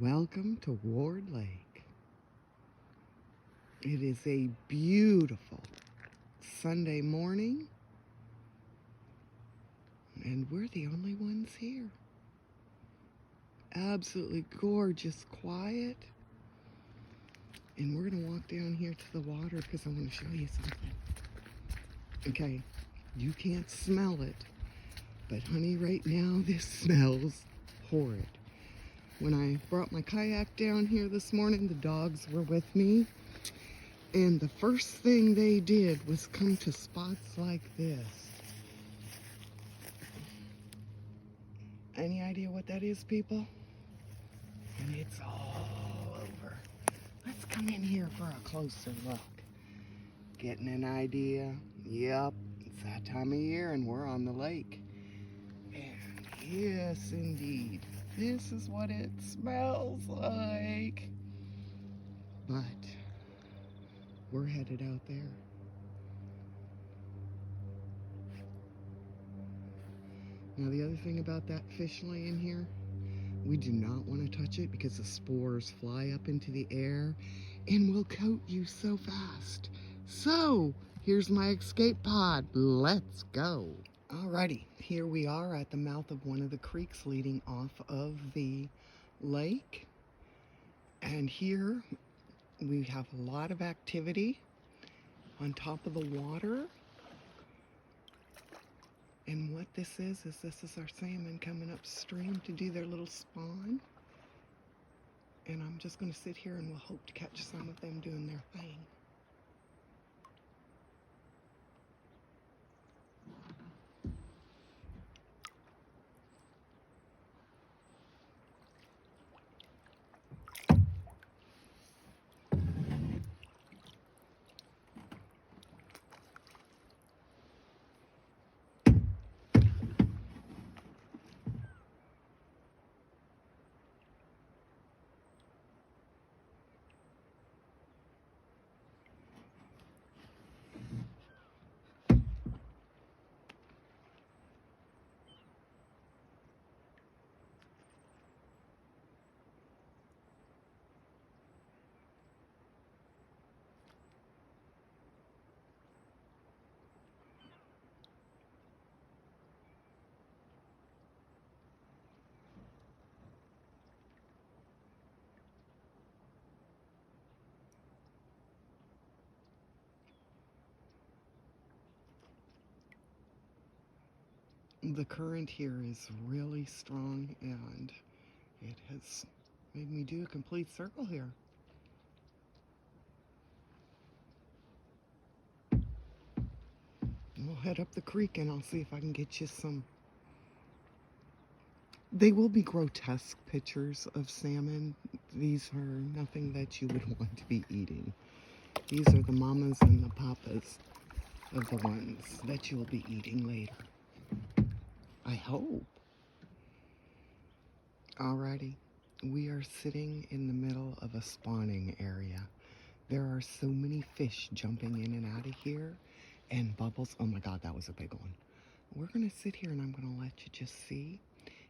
Welcome to Ward Lake. It is a beautiful Sunday morning, and we're the only ones here. Absolutely gorgeous, quiet. And we're going to walk down here to the water because I want to show you something. Okay, you can't smell it, but honey, right now this smells horrid. When I brought my kayak down here this morning, the dogs were with me, and the first thing they did was come to spots like this. Any idea what that is, people? And it's all over. Let's come in here for a closer look. Getting an idea? Yep, it's that time of year and we're on the lake. And yes, indeed, this is what it smells like. But we're headed out there. Now the other thing about that fish laying here, we do not want to touch it because the spores fly up into the air and will coat you so fast. So here's my escape pod. Let's go. Alrighty, here we are at the mouth of one of the creeks leading off of the lake. And here we have a lot of activity on top of the water. And what this is our salmon coming upstream to do their little spawn. And I'm just going to sit here and we'll hope to catch some of them doing their thing. The current here is really strong and it has made me do a complete circle here. We'll head up the creek and I'll see if I can get you some. They will be grotesque pictures of salmon. These are nothing that you would want to be eating. These are the mamas and the papas of the ones that you will be eating later. I hope. Alrighty, we are sitting in the middle of a spawning area. There are so many fish jumping in and out of here, and bubbles. Oh my God, that was a big one. We're gonna sit here and I'm gonna let you just see.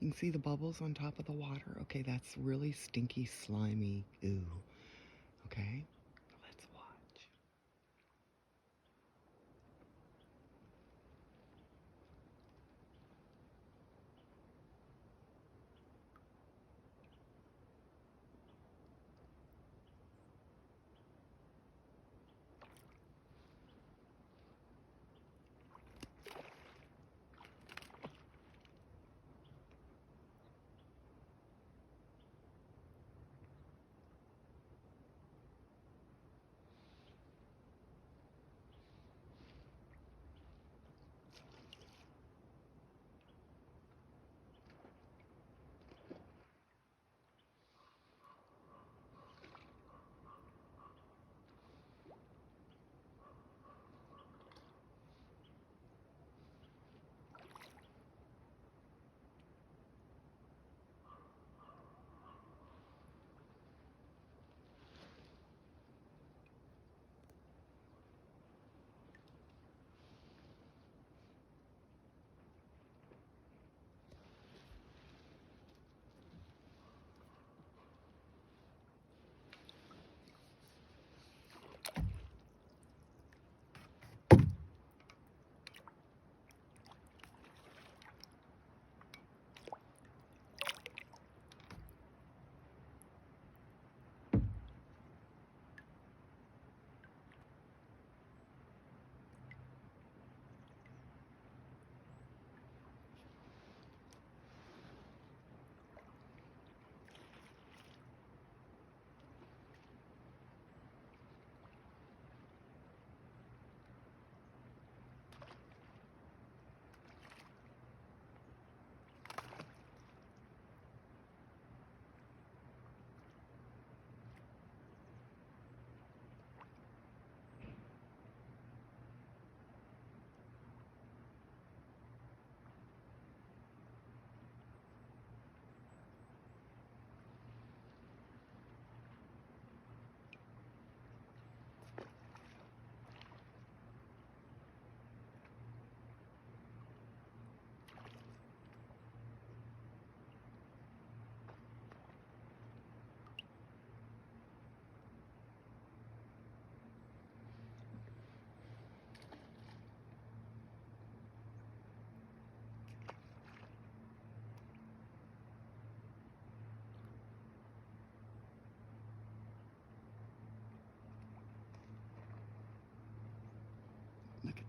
You can see the bubbles on top of the water. Okay, that's really stinky, slimy ooh. Okay, let's watch.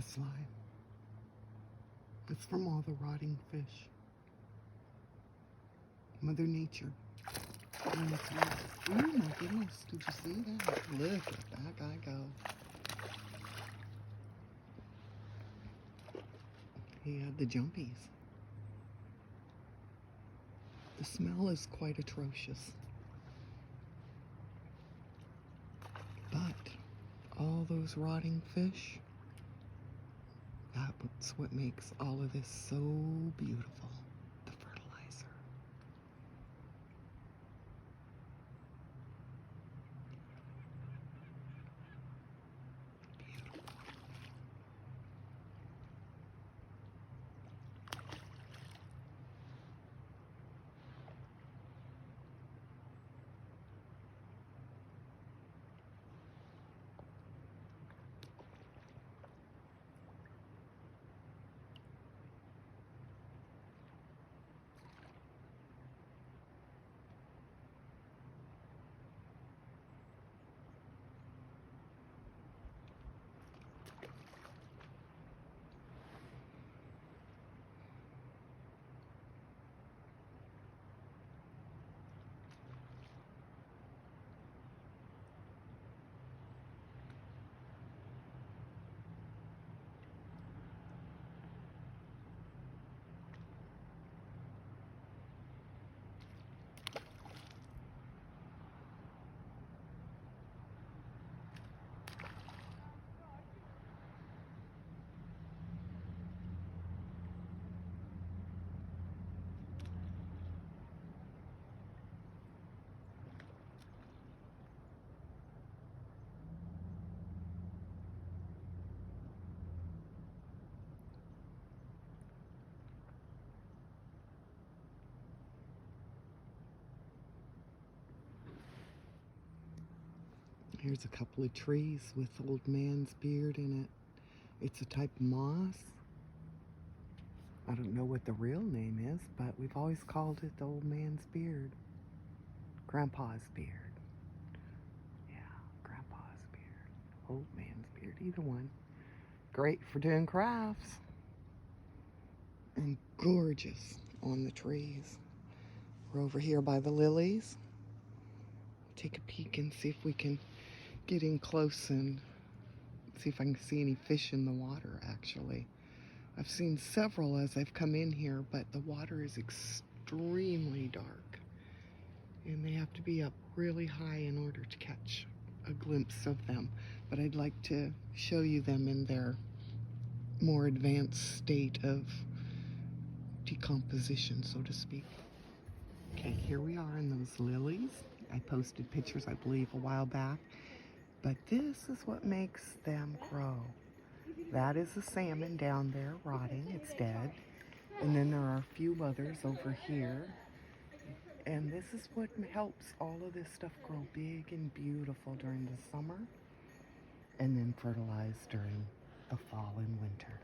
the slime. It's from all the rotting fish. Mother Nature. Oh my goodness, did you see that? Look at that guy go. He had the jumpies. The smell is quite atrocious. But all those rotting fish, that's what makes all of this so beautiful. The fertilizer. Here's a couple of trees with old man's beard in it. It's a type of moss. I don't know what the real name is, but we've always called it the old man's beard. Grandpa's beard. Yeah, grandpa's beard. Old man's beard, either one. Great for doing crafts. And gorgeous on the trees. We're over here by the lilies. Take a peek and see if we can get in close and see if I can see any fish in the water, actually. I've seen several as I've come in here, but the water is extremely dark. And they have to be up really high in order to catch a glimpse of them. But I'd like to show you them in their more advanced state of decomposition, so to speak. Okay, here we are in those lilies. I posted pictures, I believe, a while back. But this is what makes them grow. That is a salmon down there rotting. It's dead. And then there are a few others over here. And this is what helps all of this stuff grow big and beautiful during the summer. And then fertilize during the fall and winter.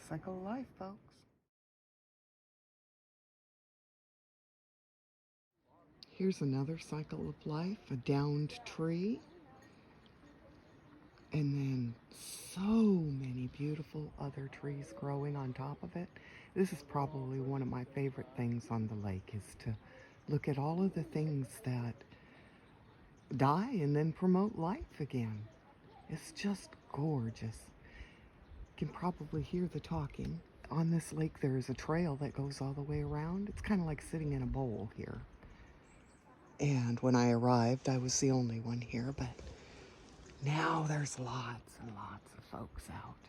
Cycle of life, folks. Here's another cycle of life, a downed tree. And then so many beautiful other trees growing on top of it. This is probably one of my favorite things on the lake, is to look at all of the things that die and then promote life again. It's just gorgeous. You can probably hear the talking. On this lake there is a trail that goes all the way around. It's kind of like sitting in a bowl here. And when I arrived, I was the only one here, but now there's lots and lots of folks out.